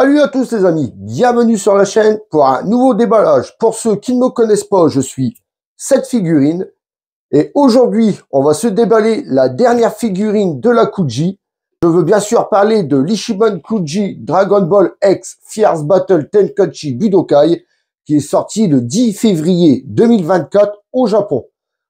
Salut à tous les amis, bienvenue sur la chaîne pour un nouveau déballage. Pour ceux qui ne me connaissent pas, je suis cette figurine et aujourd'hui on va se déballer la dernière figurine de la Kuji. Je veux bien sûr parler de l'Ichiban Kuji Dragon Ball X Fierce Battle Tenkaichi Budokai qui est sorti le 10 février 2024 au Japon.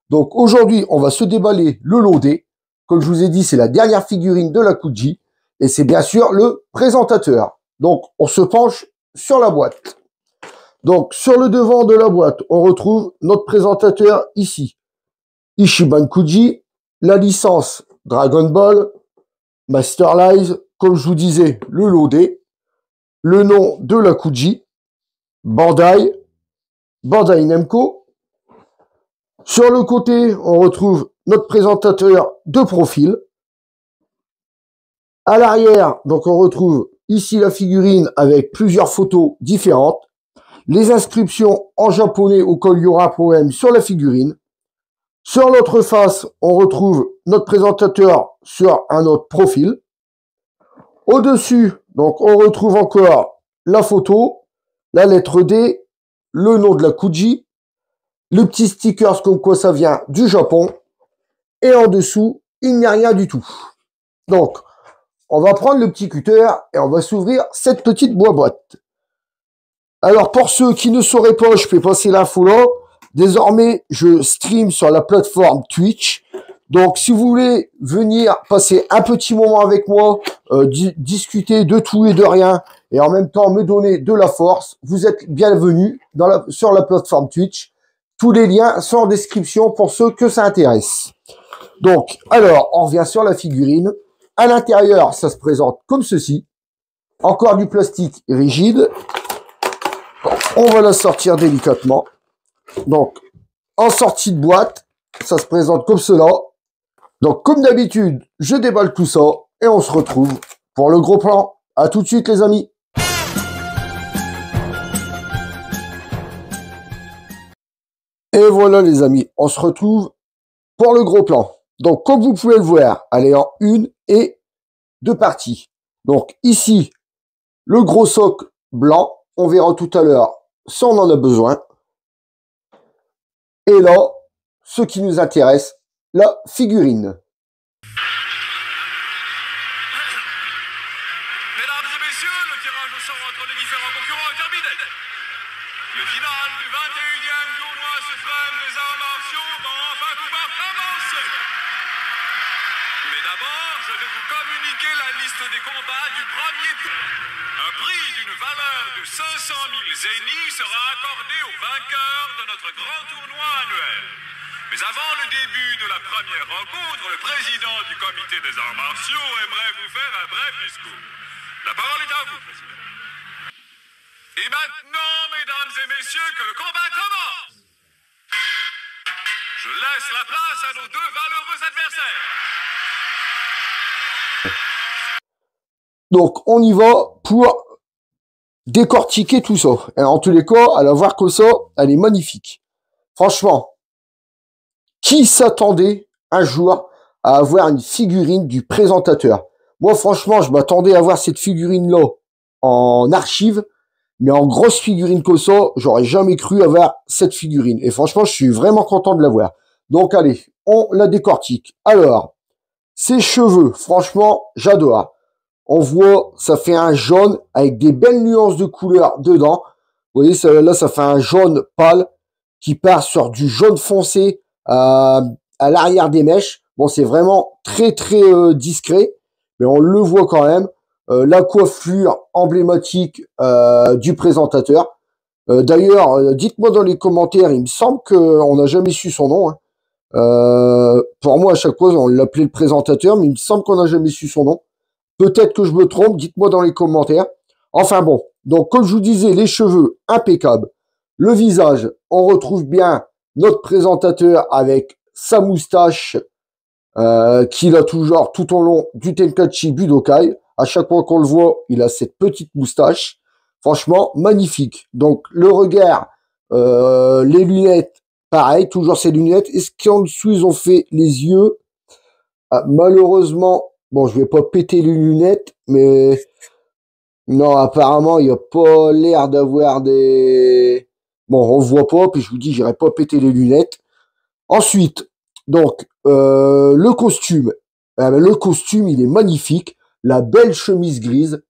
Donc aujourd'hui on va se déballer le loadé. Comme je vous ai dit, c'est la dernière figurine de la Kuji et c'est bien sûr le présentateur. Donc, on se penche sur la boîte. Donc, sur le devant de la boîte, on retrouve notre présentateur ici. Ichiban Kuji, la licence Dragon Ball, Master Lies, comme je vous disais, le loadé, le nom de la Kuji, Bandai Namco. Sur le côté, on retrouve notre présentateur de profil. À l'arrière, donc on retrouve ici la figurine avec plusieurs photos différentes. Les inscriptions en japonais au col Yora Poème sur la figurine. Sur l'autre face, on retrouve notre présentateur sur un autre profil. Au-dessus, donc on retrouve encore la photo, la lettre D, le nom de la Kuji, le petit sticker comme quoi ça vient du Japon. Et en dessous, il n'y a rien du tout. Donc, on va prendre le petit cutter et on va s'ouvrir cette petite boîte. Alors, pour ceux qui ne sauraient pas, je fais passer l'info là. Désormais, je stream sur la plateforme Twitch. Donc, si vous voulez venir passer un petit moment avec moi, discuter de tout et de rien, et en même temps me donner de la force, vous êtes bienvenus sur la plateforme Twitch. Tous les liens sont en description pour ceux que ça intéresse. Donc, alors, on revient sur la figurine. À l'intérieur, ça se présente comme ceci. Encore du plastique rigide. On va la sortir délicatement. Donc, en sortie de boîte, ça se présente comme cela. Donc, comme d'habitude, je déballe tout ça et on se retrouve pour le gros plan. À tout de suite, les amis. Et voilà, les amis, on se retrouve pour le gros plan. Donc, comme vous pouvez le voir, elle est en une et deux parties. Donc, ici, le gros socle blanc. On verra tout à l'heure si on en a besoin. Et là, ce qui nous intéresse, la figurine. Mesdames et messieurs, le tirage au sort entre les différents concurrents est terminé. Le final du 21e tournoi suprême des arts martiaux va enfin pouvoir commencer. Mais d'abord, je vais vous communiquer la liste des combats du premier tour. Un prix d'une valeur de 500 000 zéniths sera accordé aux vainqueurs de notre grand tournoi annuel. Mais avant le début de la première rencontre, le président du comité des arts martiaux aimerait vous faire un bref discours. La parole est à vous, président. Et maintenant, mesdames et messieurs, que le combat commence. Je laisse la place à nos deux valeureux adversaires. Donc, on y va pour décortiquer tout ça. Et en tous les cas, à la voir comme ça, elle est magnifique. Franchement, qui s'attendait un jour à avoir une figurine du présentateur? Moi, franchement, je m'attendais à voir cette figurine-là en archive, mais en grosse figurine comme ça, j'aurais jamais cru avoir cette figurine. Et franchement, je suis vraiment content de l'avoir. Donc, allez, on la décortique. Alors, ses cheveux, franchement, j'adore. On voit, ça fait un jaune avec des belles nuances de couleurs dedans. Vous voyez, là, ça fait un jaune pâle qui part sur du jaune foncé à l'arrière des mèches. Bon, c'est vraiment très, très discret, mais on le voit quand même. La coiffure emblématique du présentateur. D'ailleurs, dites-moi dans les commentaires, il me semble qu'on n'a jamais su son nom. Hein. Pour moi, à chaque fois, on l'appelait le présentateur, mais il me semble qu'on n'a jamais su son nom. Peut-être que je me trompe, dites-moi dans les commentaires. Enfin bon, donc comme je vous disais, les cheveux impeccables. Le visage, on retrouve bien notre présentateur avec sa moustache qu'il a toujours tout au long du Tenkaichi Budokai. À chaque fois qu'on le voit, il a cette petite moustache. Franchement, magnifique. Donc le regard, les lunettes, pareil, toujours ces lunettes. Est-ce qu'en dessous, ils ont fait les yeux? Malheureusement, bon, je vais pas péter les lunettes, mais Non, apparemment, il n'y a pas l'air d'avoir des... Bon, on voit pas, puis je vous dis, j'irai pas péter les lunettes. Ensuite, donc, le costume. Le costume, il est magnifique. La belle chemise grise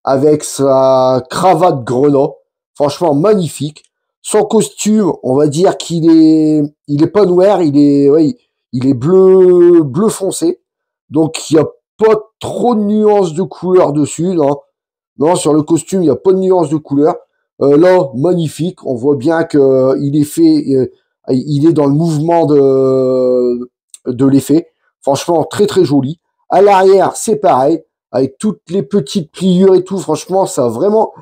avec sa cravate grenat. Franchement, magnifique. Son costume, on va dire il est pas noir, ouais, il est bleu foncé. Donc, il n'y a pas trop de nuances de couleur dessus, non. Non, sur le costume, il n'y a pas de nuances de couleur. Là, magnifique. On voit bien que il est fait, il est dans le mouvement de l'effet. Franchement, très très joli. À l'arrière, c'est pareil, avec toutes les petites pliures et tout. Franchement,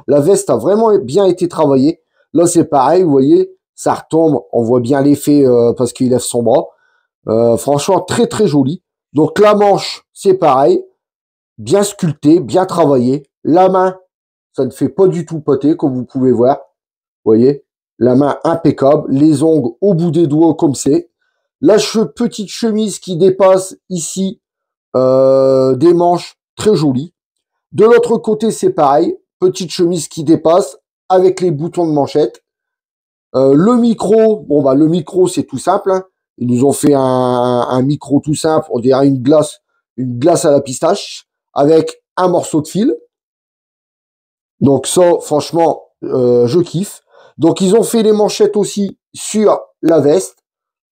la veste a vraiment bien été travaillée. Là, c'est pareil, vous voyez, ça retombe. On voit bien l'effet parce qu'il lève son bras. Franchement, très très joli. Donc la manche, c'est pareil, bien sculpté, bien travaillé. La main, ça ne fait pas du tout poter, comme vous pouvez voir. Vous voyez, la main impeccable, les ongles au bout des doigts comme c'est. La petite chemise qui dépasse ici, des manches très jolies. De l'autre côté, c'est pareil, petite chemise qui dépasse avec les boutons de manchette. Le micro, bon bah le micro c'est tout simple. Hein. Ils nous ont fait un micro tout simple, on dirait une glace à la pistache avec un morceau de fil. Donc ça, franchement, je kiffe. Donc ils ont fait les manchettes aussi sur la veste.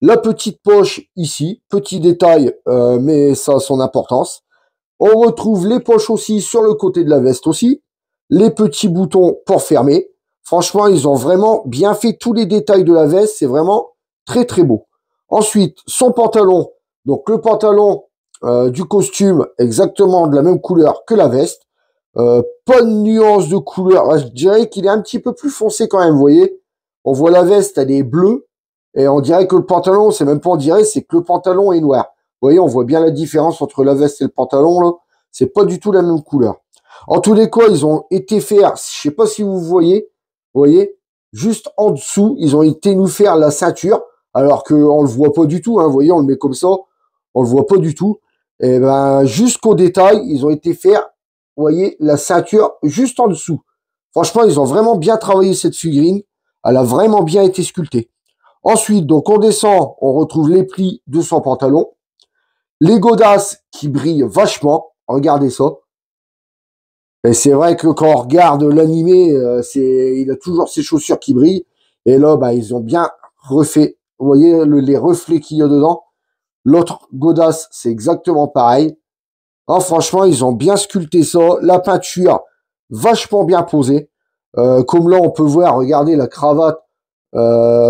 La petite poche ici, petit détail, mais ça a son importance. On retrouve les poches aussi sur le côté de la veste aussi. Les petits boutons pour fermer. Franchement, ils ont vraiment bien fait tous les détails de la veste. C'est vraiment très très beau. Ensuite, son pantalon. Donc le pantalon du costume, exactement de la même couleur que la veste. Pas de nuance de couleur. Je dirais qu'il est un petit peu plus foncé quand même, vous voyez. On voit la veste, elle est bleue. Et on dirait que le pantalon, c'est même pas on dirait, c'est que le pantalon est noir. Vous voyez, on voit bien la différence entre la veste et le pantalon, là. C'est pas du tout la même couleur. En tous les cas, ils ont été faire, je sais pas si vous voyez, juste en dessous, ils ont été nous faire la ceinture, alors qu'on le voit pas du tout, hein. Vous voyez, on le met comme ça, on le voit pas du tout. Et ben, jusqu'au détail, ils ont été faire, vous voyez, la ceinture juste en dessous. Franchement, ils ont vraiment bien travaillé cette figurine. Elle a vraiment bien été sculptée. Ensuite, donc on descend, on retrouve les plis de son pantalon. Les godasses qui brillent vachement. Regardez ça. Et c'est vrai que quand on regarde l'animé, il a toujours ses chaussures qui brillent. Et là, bah, ils ont bien refait. Vous voyez les reflets qu'il y a dedans. L'autre godasse, c'est exactement pareil. Ah, franchement, ils ont bien sculpté ça. La peinture, vachement bien posée. Comme là, on peut voir, regardez la cravate.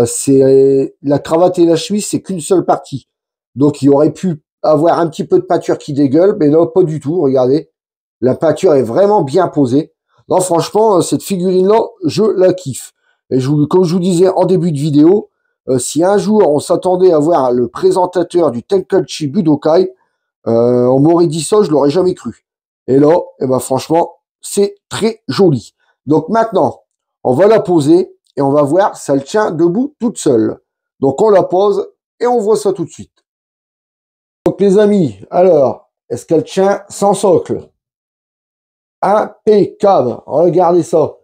C'est la cravate et la chemise, c'est qu'une seule partie. Donc, il aurait pu avoir un petit peu de peinture qui dégueule, mais non, pas du tout. Regardez, la peinture est vraiment bien posée. Non, franchement, cette figurine-là, je la kiffe. Et comme je vous disais en début de vidéo, si un jour on s'attendait à voir le présentateur du Tenkaichi Budokai, on m'aurait dit ça, je l'aurais jamais cru. Et là, eh ben franchement, c'est très joli. Donc maintenant, on va la poser et on va voir si elle tient debout toute seule. Donc on la pose et on voit ça tout de suite. Donc les amis, alors, est-ce qu'elle tient sans socle? Impeccable, regardez ça.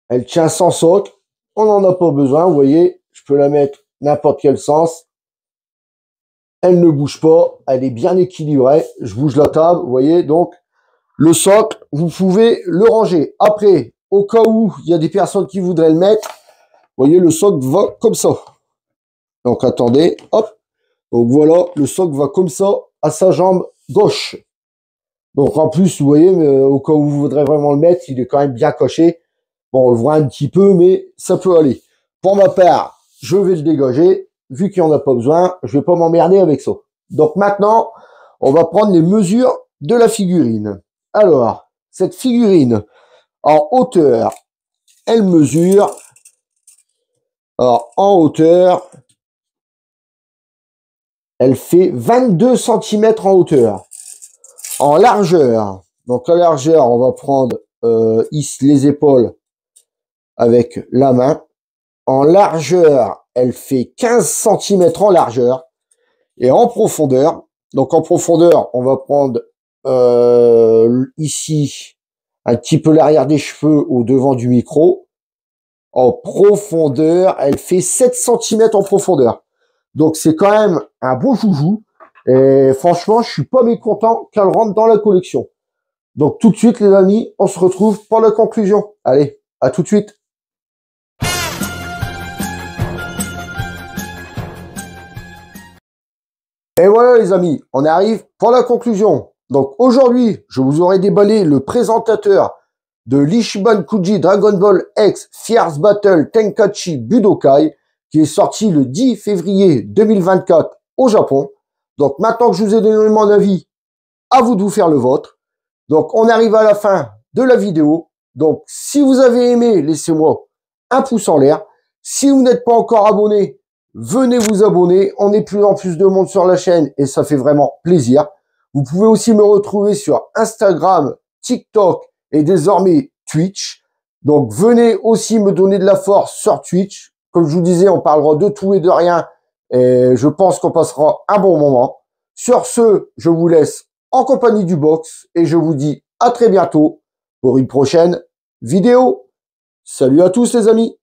Elle tient sans socle, on n'en a pas besoin, vous voyez, je peux la mettre n'importe quel sens. Elle ne bouge pas, elle est bien équilibrée. Je bouge la table, vous voyez, donc le socle, vous pouvez le ranger. Après, au cas où il y a des personnes qui voudraient le mettre, vous voyez, le socle va comme ça. Donc attendez, hop. Donc voilà, le socle va comme ça à sa jambe gauche. Donc en plus, vous voyez, au cas où vous voudrez vraiment le mettre, il est quand même bien coché. Bon, on le voit un petit peu, mais ça peut aller. Pour ma part, je vais le dégager. Vu qu'il n'y en a pas besoin, je vais pas m'emmerder avec ça. Donc maintenant, on va prendre les mesures de la figurine. Alors, cette figurine, en hauteur, elle mesure. Alors, en hauteur, elle fait 22 cm en hauteur. En largeur, donc la largeur, on va prendre ici les épaules avec la main. En largeur, elle fait 15 cm en largeur. Et en profondeur, donc en profondeur, on va prendre ici un petit peu l'arrière des cheveux au devant du micro. En profondeur, elle fait 7 cm en profondeur. Donc c'est quand même un beau joujou. Et franchement, je suis pas mécontent qu'elle rentre dans la collection. Donc tout de suite les amis, on se retrouve pour la conclusion. Allez, à tout de suite. Et voilà les amis, on arrive pour la conclusion. Donc aujourd'hui, je vous aurai déballé le présentateur de l'Ichiban Kuji Dragon Ball X Fierce Battle Tenkaichi Budokai qui est sorti le 10 février 2024 au Japon. Donc maintenant que je vous ai donné mon avis, à vous de vous faire le vôtre. Donc on arrive à la fin de la vidéo. Donc si vous avez aimé, laissez-moi un pouce en l'air. Si vous n'êtes pas encore abonné, venez vous abonner. On est de plus en plus de monde sur la chaîne et ça fait vraiment plaisir. Vous pouvez aussi me retrouver sur Instagram, TikTok et désormais Twitch. Donc venez aussi me donner de la force sur Twitch. Comme je vous disais, on parlera de tout et de rien. Et je pense qu'on passera un bon moment. Sur ce, je vous laisse en compagnie du box et je vous dis à très bientôt pour une prochaine vidéo. Salut à tous les amis.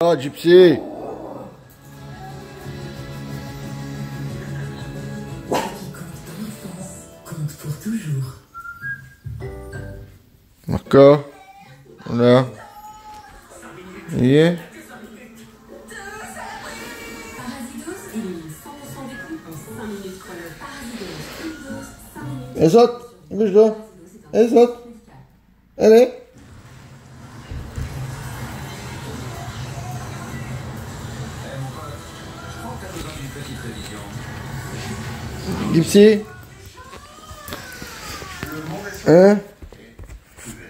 Oh, Gypsy. Compte pour toujours. D'accord. Voilà. Et les autres, bouge-toi. Les autres. Allez. Gypsy. Hein?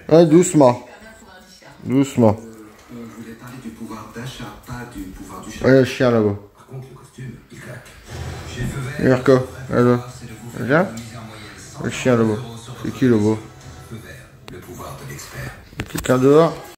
Hein, doucement. Doucement. On voulait parler du pouvoir d'achat, pas du pouvoir du chat. Ouais, le chien là-bas. Par contre, le costume, il claque. Mirko, alors, viens. Le chien, le beau. C'est qui, le beau? Il y a quelqu'un dehors?